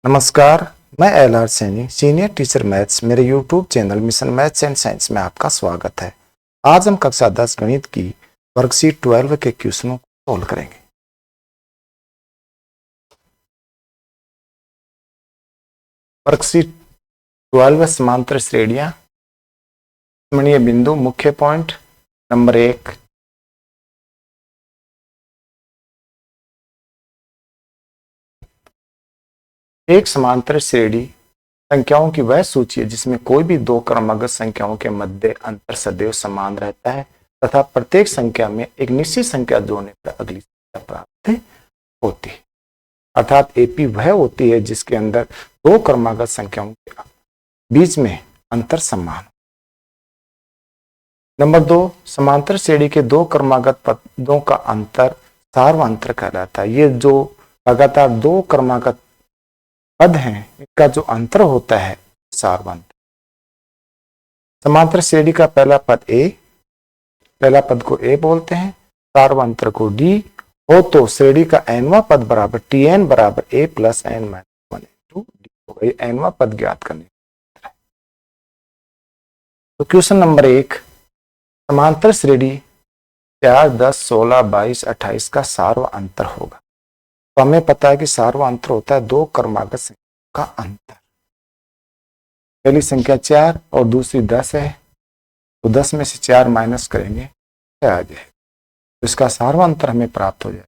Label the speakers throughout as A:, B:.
A: नमस्कार, मैं L R Saini, senior teacher maths. मेरे YouTube channel mission maths and science में आपका स्वागत है। आज हम कक्षा 10 गणित की वर्कशीट 12 के क्वेश्चनों को सोल्व करेंगे। वर्कशीट 12 समांतर श्रेणियां, स्मरणीय बिंदु, मुख्य पॉइंट नंबर 1। एक समांतर श्रेणी संख्याओं की वह सूची है जिसमें कोई भी दो क्रमागत संख्याओं के मध्य अंतर सदैव समान रहता है तथा प्रत्येक संख्या में एक निश्चित संख्या जोड़ने पर अगली संख्या प्राप्त होती है। अर्थात एपी वह होती है जिसके अंदर दो क्रमागत संख्याओं के बीच में अंतर समान। नंबर 2, समांतर श्रेणी के दो क्रमागत पदों का अंतर सार्वअंतर कहलाता है। ये जो लगातार दो क्रमागत पद हैं, इनका जो अंतर होता है सार्वअंतर। समांतर श्रेणी का पहला पद को ए बोलते हैं, सार्वअंतर को डी हो तो श्रेणी का एनवां पद बराबर टी एन बराबर A plus N minus 1 into D होगा। ये एनवां पद ज्ञात करने। तो क्वेश्चन नंबर 1, समांतर श्रेणी 4, 10, 16, 22, 28 का सार्वअंतर होगा। तो हमें पता है कि सार्वअंतर होता है दो क्रमागत संख्या का अंतर। पहली संख्या 4 और दूसरी 10 है, तो 10 में से 4 माइनस करेंगे क्या आ जाए, तो इसका सार्वअंतर हमें प्राप्त हो जाए।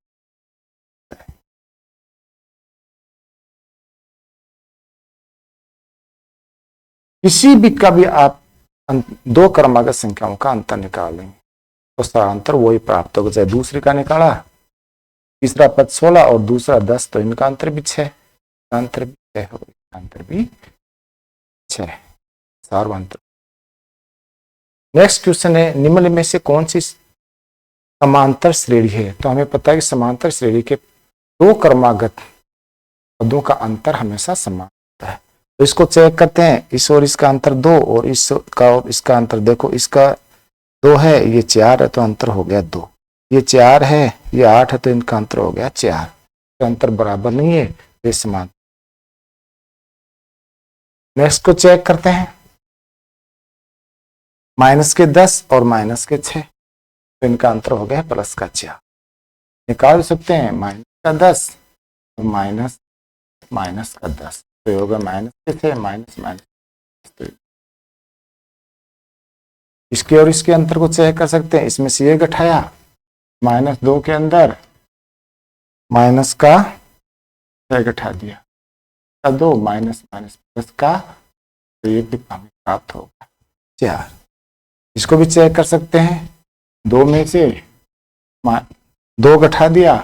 A: किसी भी का भी आप दो क्रमागत संख्याओं का अंतर निकालेंगे तो सार्वअंतर वही प्राप्त होगा। चाहे दूसरी का निकाला, तीसरा पद 16 और दूसरा 10, तो इनका अंतर भी 6, अंतर भी 6 होगा, अंतर भी 6, सार्वअंतर। नेक्स्ट क्वेश्चन है, निम्न में से कौन सी समांतर श्रेणी है? तो हमें पता है कि समांतर श्रेणी के दो क्रमागत पदों का अंतर हमेशा समान होता है। तो इसको चेक करते हैं, इस और इसका अंतर 2 और इसका और इसका अंतर देखो, इसका 2 है, ये 4 है, तो अंतर हो गया 2। ये 4 है, ये 8 है, तो इनका अंतर हो गया 4। तो अंतर बराबर नहीं है, ये समान। नेक्स्ट को चेक करते हैं, माइनस के 10 और माइनस के 6, तो इनका अंतर हो गया प्लस का 4। निकाल सकते हैं माइनस का 10 और माइनस का 10, तो होगा माइनस के 6 माइनस माइनस। तो इसके और इसके अंतर को चेक कर सकते हैं, इसमें से ये घटाया, -2 के अंदर माइनस का 6 घटा दिया, 2 माइनस माइनस प्लस का, तो ये भी हमें प्राप्त होगा 4। इसको भी चेक कर सकते हैं, 2 में से 2 घटा दिया,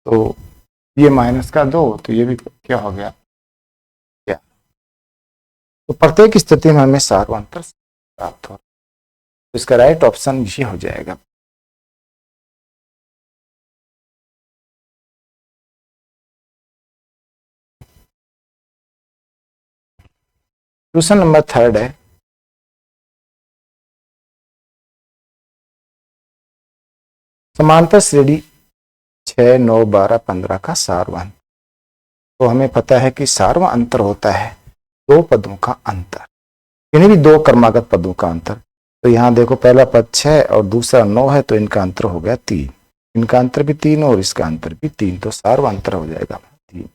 A: तो ये माइनस का 2, तो ये भी क्या हो गया 4। तो प्रत्येक स्थिति में हमें सार्वअंतर प्राप्त हो, तो इसका राइट ऑप्शन ये हो जाएगा। क्वेश्चन नंबर 3 है, समांतर श्रेणी 6, 9, 12, 15 का सार्वअंतर। तो हमें पता है कि सार्वअंतर होता है दो पदों का अंतर, यानी भी दो क्रमागत पदों का अंतर। तो यहाँ देखो, पहला पद 6 और दूसरा 9 है, तो इनका अंतर हो गया 3, इनका अंतर भी 3 और इसका अंतर भी 3, तो सार्वअंतर हो जाएगा 3।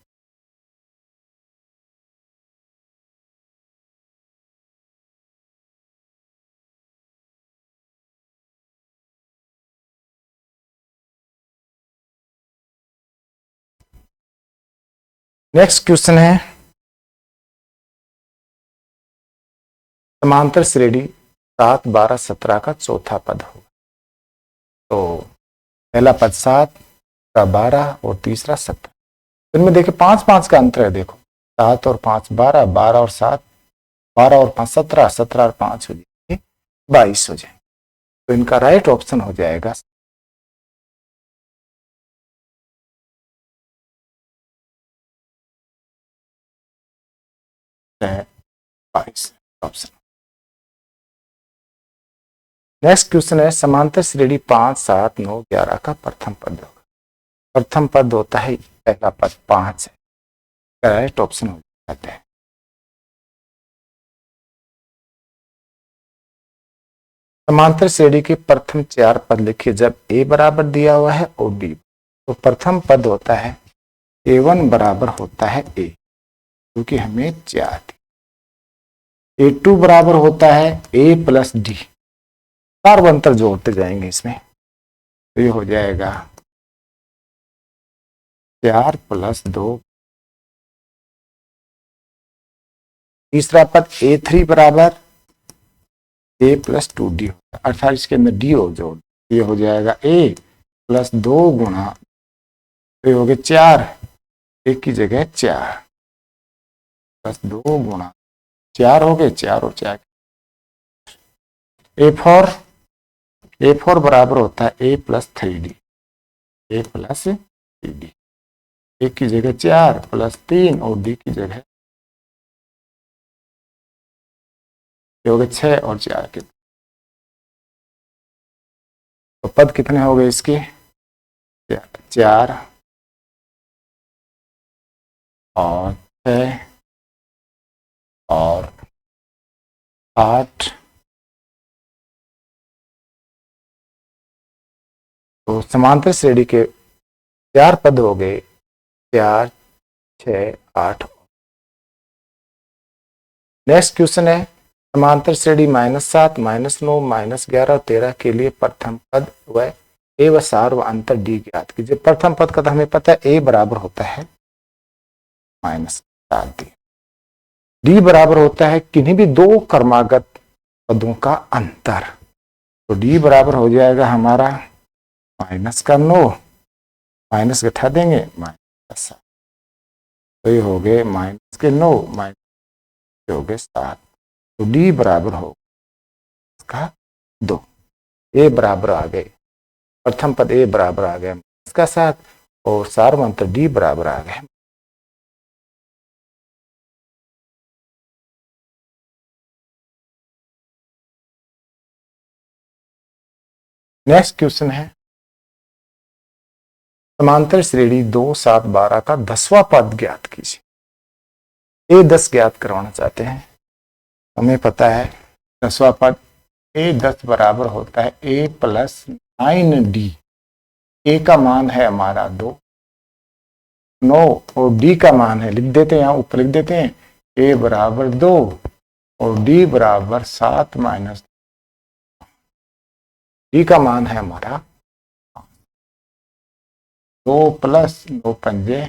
A: नेक्स्ट क्वेश्चन है, समांतर श्रेणी 7, 12, 17 का चौथा पद होगा। तो पहला पद 7, दूसरा 12 और तीसरा 17। इनमें देखिए 5-5 का अंतर है। देखो 7 और 5 12, 12 और 7 12 और 5 17, 17 और 5 हो जाएंगे 22 हो जाएंगे। तो इनका राइट ऑप्शन हो जाएगा 22 ऑप्शन। नेक्स्ट क्वेश्चन है, समांतर श्रेणी 5, 7, 9, 11 का प्रथम पद होगा। प्रथम पद होता है, पहला पद 5 है, करेक्ट ऑप्शन हो जाते हैं। समांतर श्रेणी के प्रथम 4 पद लिखिए जब ए बराबर दिया हुआ है और बी, तो प्रथम पद होता है A1 बराबर होता है ए, क्योंकि हमें 4 थी। A2 बराबर होता है ए प्लस डी, अंतर जोड़ते जाएंगे इसमें, तो ये हो जाएगा 4 + 2। तीसरा पद A3 बराबर ए प्लस 2D, अर्थात इसके अंदर डी हो जोड़, ये हो जाएगा ए प्लस 2 गुणा, तो ये हो गया 4, एक की जगह 4 प्लस 2 गुणा 4 हो गए, 4 और 4। A4 बराबर होता है ए प्लस 3D, ए प्लस 3D, एक की जगह 4 प्लस 3 और डी की जगह हो गए 6 और 4 के, तो पद कितने हो गए इसके 4 और 6 और 8, तो समांतर श्रेणी के 4 पद हो गए 4, 6, 8। नेक्स्ट क्वेश्चन है समांतर श्रेणी -7, -9, -11 और 13 के लिए प्रथम पद व ए व सार व अंतर डी ज्ञात कीजिए। प्रथम पद का तो हमें पता है ए बराबर होता है -7, डी बराबर होता है किन्हीं भी दो क्रमागत पदों का अंतर, तो डी बराबर हो जाएगा हमारा -9, माइनस घटा देंगे -7, तो ये हो गए -9 हो गए 7, तो डी बराबर हो इसका 2। ए बराबर आ गए, प्रथम पद ए बराबर आ गया इसका 7 और सार्वंतर डी बराबर आ गए। नेक्स्ट क्वेश्चन है समांतर श्रेणी 2, 7, 12 का 10वां पद ज्ञात कीजिए। ए 10 ज्ञात करवाना चाहते हैं, हमें पता है 10वां पद ए 10 बराबर होता है ए प्लस 9D, ए का मान है हमारा 2, 9 और डी का मान है, लिख देते हैं यहाँ ऊपर लिख देते हैं ए बराबर 2 और डी बराबर 7 माइनस, डी का मान है हमारा 2 + 9 पंजे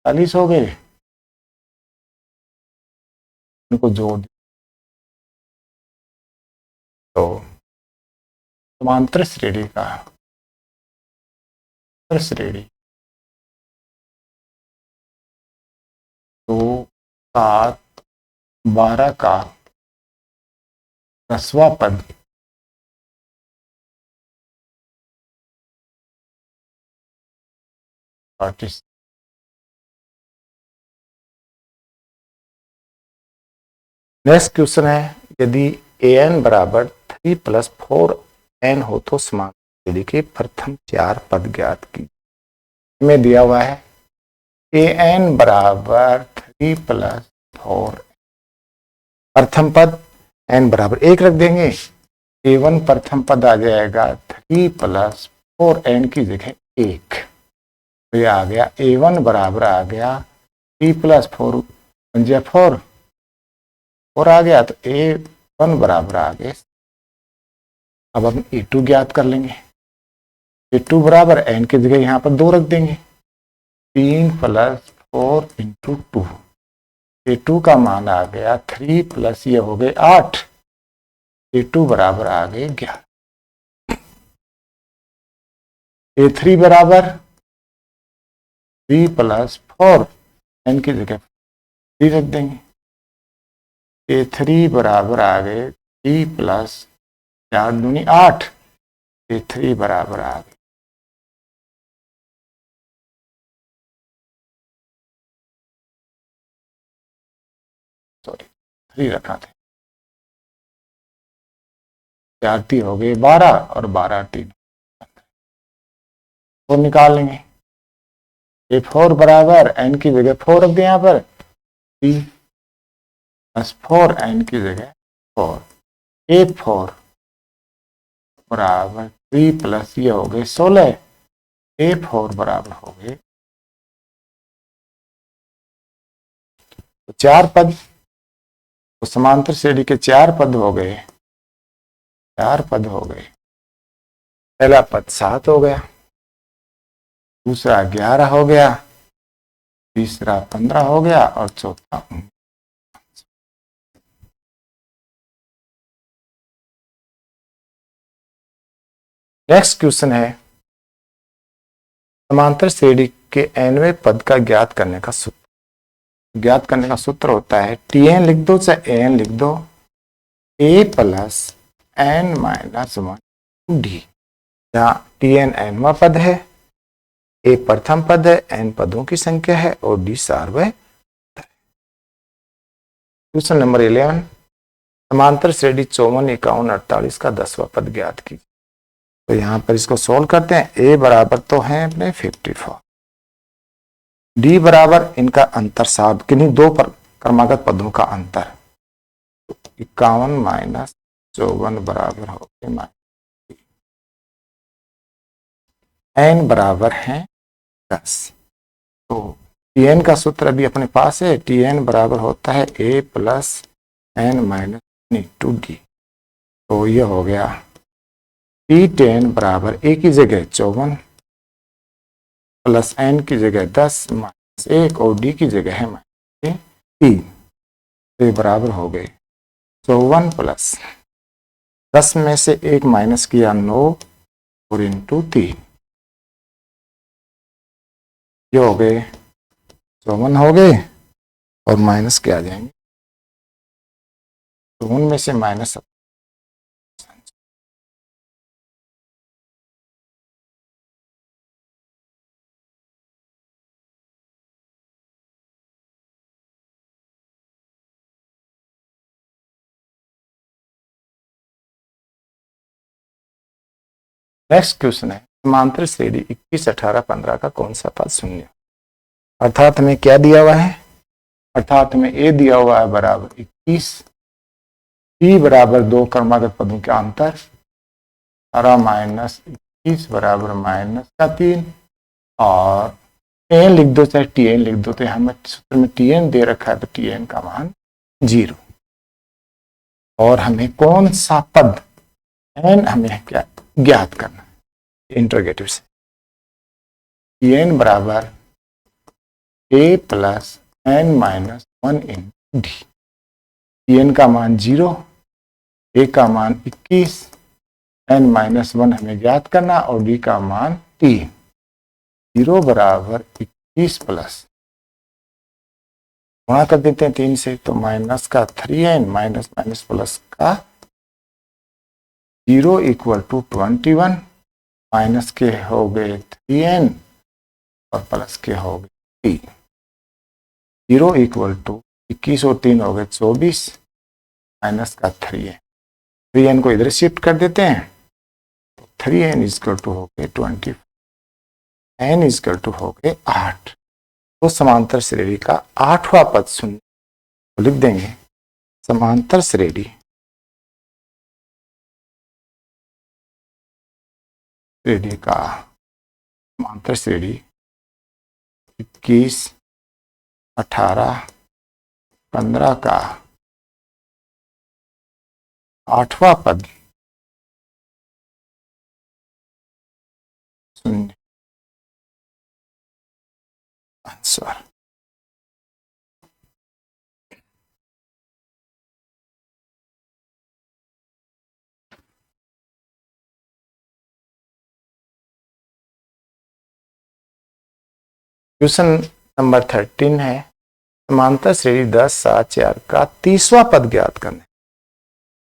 A: 40 हो गए, इनको जोड़ तो समांतर श्रेणी का श्रेणी 2, 7, 12 का 10वां पद नेक्स्ट क्वेश्चन है यदि an बराबर 3 + 4n हो तो समांतर श्रेणी के प्रथम 4 पद ज्ञात कीजिए। में दिया हुआ है an बराबर 3 + 4, प्रथम पद n बराबर 1 रख देंगे, a1 प्रथम पद आ जाएगा 3 + 4n की जगह 1, तो ये आ गया a1 बराबर आ गया 3 + 4 4 और आ गया, तो a1 बराबर आ गए। अब हम a2 ज्ञात कर लेंगे, a2 बराबर n की जगह यहाँ पर 2 रख देंगे, 3 + 4 × 2, a2 का मान आ गया 3 + ये हो गए 8, a2 बराबर आ गए 11, a3 बराबर 3 + 4 n की जगह 3 रख देंगे, a3 बराबर आ गए 3 + 4 दूनी 8, a3 बराबर आ गए सॉरी 3 रखा थे, 4 3 हो गए 12 और 12 3 तो निकाल लेंगे, A4 बराबर n की जगह 4 रख दें यहाँ पर 3 प्लस 4 n की जगह 4, A4 बराबर 3 प्लस ये हो गए 16, A4 बराबर हो गए तो 4 पद, तो समांतर श्रेणी के 4 पद हो गए, 4 पद हो गए। पहला पद 7 हो गया, दूसरा 11 हो गया, तीसरा 15 हो गया और चौथा 19। नेक्स्ट क्वेश्चन है समांतर श्रेणी के nवें पद का ज्ञात करने का सूत्र। ज्ञात करने का सूत्र होता है Tn लिख दो चाहे An लिख दो, a plus n minus 1 d, जहाँ Tn nवां पद है, a प्रथम पद है, n पदों की संख्या है और d सार्वय। क्वेश्चन नंबर 11, समांतर श्रेणी 54, 51, 48 का 10वां पद ज्ञात कीजिए। तो यहां पर इसको सोल्व करते हैं। a बराबर तो है अपने 54, d बराबर इनका अंतर सात किन्हीं दो पर क्रमागत पदों का अंतर, तो 51 माइनस 54 बराबर हो गए n बराबर है 10। तो Tn का सूत्र अभी अपने पास है, Tn बराबर होता है a plus n minus 2d। तो ये हो गया T10 बराबर a की जगह 54 प्लस n की जगह 10 माइनस 1 और d की जगह है माइनस 3। तो ये बराबर हो गए 54 प्लस 10 में से 1 माइनस किया 9 और इंटू 3, ये हो गए 54 हो गए और माइनस के आ जाएंगे, तो उनमें से माइनस। नेक्स्ट क्वेश्चन है समांतर श्रेणी 21, 18, 15 का कौन सा पद शून्य। अर्थात हमें क्या दिया हुआ है, अर्थात हमें a दिया हुआ है बराबर 21, b बराबर दो क्रमागत पदों के अंतर 18 माइनस 21 बराबर माइनस का 3, और n लिख दो चाहे tn लिख दो, तो हमें सूत्र में tn दे रखा है तो tn का मान 0। और हमें कौन सा पद n हमें क्या ज्ञात करना है इंटरोगेटिव से, tn बराबर a plus n minus 1 in d। tn का मान 0, a का मान 21, n माइनस 1 हमें ज्ञात करना और d का मान 3। 0 बराबर 21 प्लस गुणा कर देते हैं 3 से, तो माइनस का 3n माइनस माइनस प्लस का 0 इक्वल टू 21, माइनस के हो गए 3n और प्लस के हो गए 3। 0 इक्वल टू 21 और 3 हो गए 24, माइनस का 3n, 3n को इधर शिफ्ट कर देते हैं, तो 3n इक्वल टू हो गए 20, n इक्वल टू हो गए 8। तो समांतर श्रेणी का 8वां पद शून्य, तो लिख देंगे समांतर श्रेणी का समांतर श्रेणी 21, 18, 15 का 8वां पद शून्य। आंसर क्वेश्चन नंबर 13 है समांतर श्रेणी 10, 7, 4 का 30वां पद ज्ञात करने।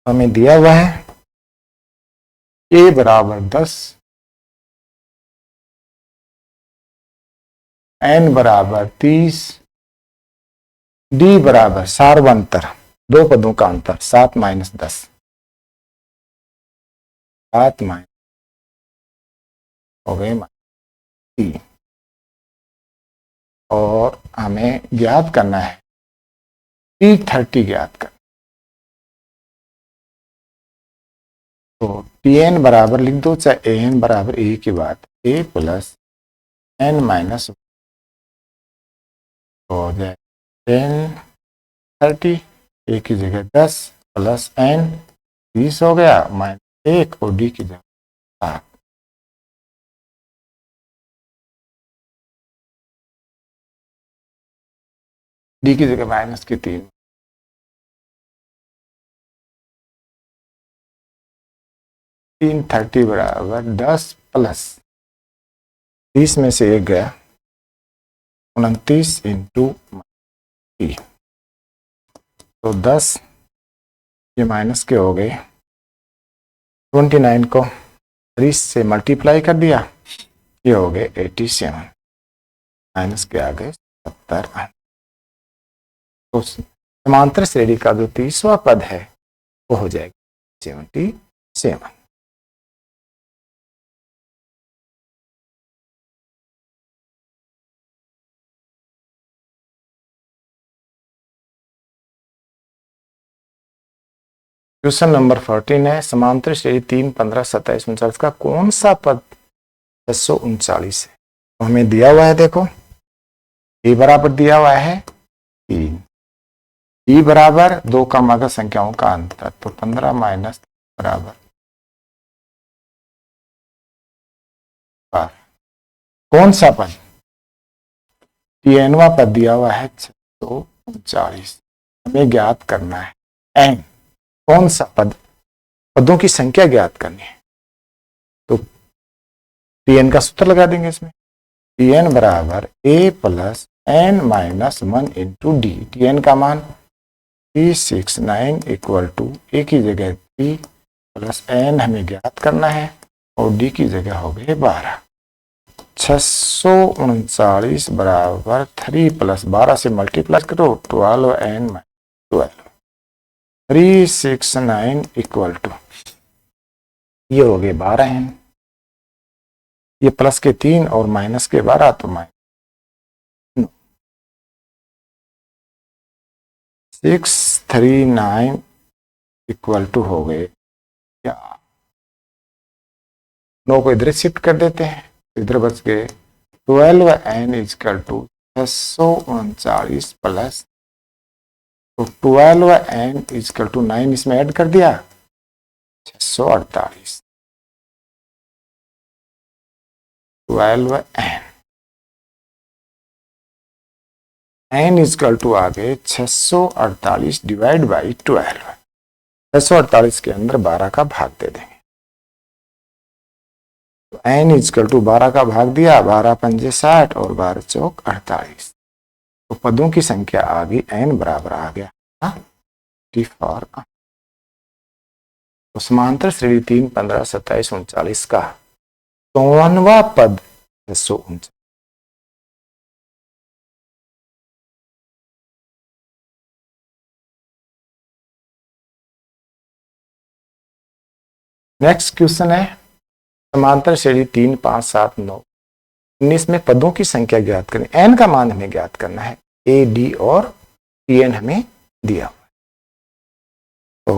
A: हमें दिया हुआ है a बराबर 10, n बराबर 30, d बराबर सार्वंतर दो पदों का अंतर 7 माइनस 10, 7 माइनस हो गए 3। और हमें ज्ञात करना है T30 ज्ञात करना। तो Tn बराबर लिख दो, चाहे An बराबर ए की बात a प्लस n माइनस हो जाए 10/30, ए की जगह 10 प्लस n 20 हो गया -1 और डी की जगह 7। डी की जगह माइनस की 3, 330 बराबर 10 प्लस 30 में से 1 गया 29 इंटू टी, तो 10 ये माइनस के हो गए, 29 को 30 से मल्टीप्लाई कर दिया, ये हो गए 87, माइनस के आ गए 70। तो समांतर श्रेणी का जो 30वां पद है वो हो जाएगा 77। क्वेश्चन नंबर 14 है, समांतर श्रेणी 3, 15, 27, 39 का कौन सा पद 639 है? तो हमें दिया हुआ है, देखो ए बराबर दिया हुआ है 3, ई बराबर 2 क्रमागत संख्याओं का अंतर, तो 15 माइनस बराबर 12। कौन सा पद? Tnवां पद दिया हुआ है 639, हमें ज्ञात करना है एन, कौन सा पद, पदों की संख्या ज्ञात करनी है। तो Tn का सूत्र लगा देंगे इसमें, Tn बराबर a plus n minus 1 into D. Tn का मान 369 इक्वल टू ए की जगह 3 प्लस n हमें ज्ञात करना है और डी की जगह हो गए 12। 639 बराबर 3 प्लस 12 से मल्टीप्लाई करो 12n माइनस 12, 369 इक्वल टू ये हो गए 12n, ये प्लस के 3 और माइनस के 12 तो माइनस 639 इक्वल टू हो गए, क्या 9 को इधर शिफ्ट कर देते हैं, इधर बच गए 12n इक्वल टू 639 प्लस, तो 12n इक्वल टू 9 इसमें ऐड कर दिया 648, 12n n इक्वल टू आ गए 648 डिवाइड बाई 12, 648 के अंदर 12 का भाग दे देंगे, तो n इक्वल टू 12 का भाग दिया, 12 पंजे 60 और 12 चौक 48, तो पदों की संख्या आ गई n बराबर आ गया 54। तो समांतर श्रेणी 3, 15, 27, 39 का 54वां पद 639। नेक्स्ट क्वेश्चन है, समांतर श्रेणी 3, 5, 7, 9, 19 में पदों की संख्या ज्ञात करनी, n का मान हमें ज्ञात करना है, a, d और tn हमें दिया हुआ है। तो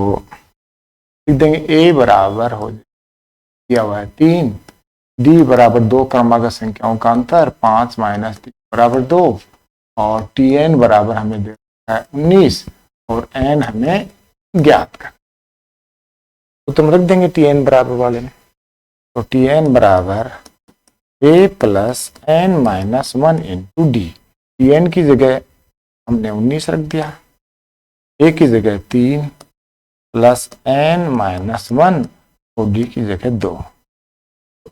A: लिख देंगे a बराबर हो दिया हुआ है 3, d बराबर 2 क्रमागत संख्याओं का अंतर 5 माइनस 3 बराबर 2 और tn बराबर हमें दे रखा है 19 और n हमें ज्ञात करना, तो तुम रख देंगे Tn बराबर वाले में, तो Tn बराबर a plus n minus 1 into D. Tn की जगह हमने 19 रख दिया, a की जगह 3 प्लस n माइनस 1 और डी की जगह 2,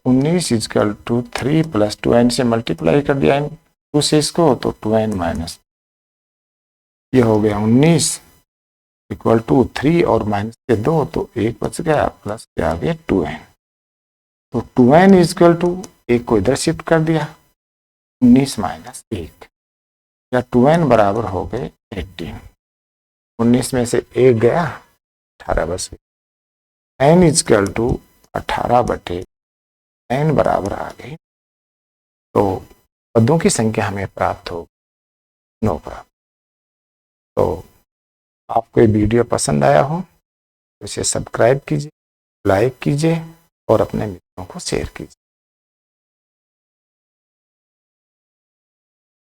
A: 19 इक्वल टू 3 प्लस 2n से मल्टीप्लाई कर दिया n 2 से इसको, तो 2n माइनस, ये हो गया 19 इक्वल टू 3 और माइनस के 2, तो 1 बच गया, प्लस के आगे 2n, तो 2n इक्वल टू 1 को इधर शिफ्ट कर दिया 19 माइनस 1, या 2n बराबर हो गए 18, 19 में से 1 गया 18 बच गया, n इक्वल टू 18 बटे n बराबर आ गई। तो पदों की संख्या हमें प्राप्त हो नो प्रॉब्लम। तो आपको ये वीडियो पसंद आया हो तो इसे सब्सक्राइब कीजिए, लाइक कीजिए और अपने मित्रों को शेयर कीजिए।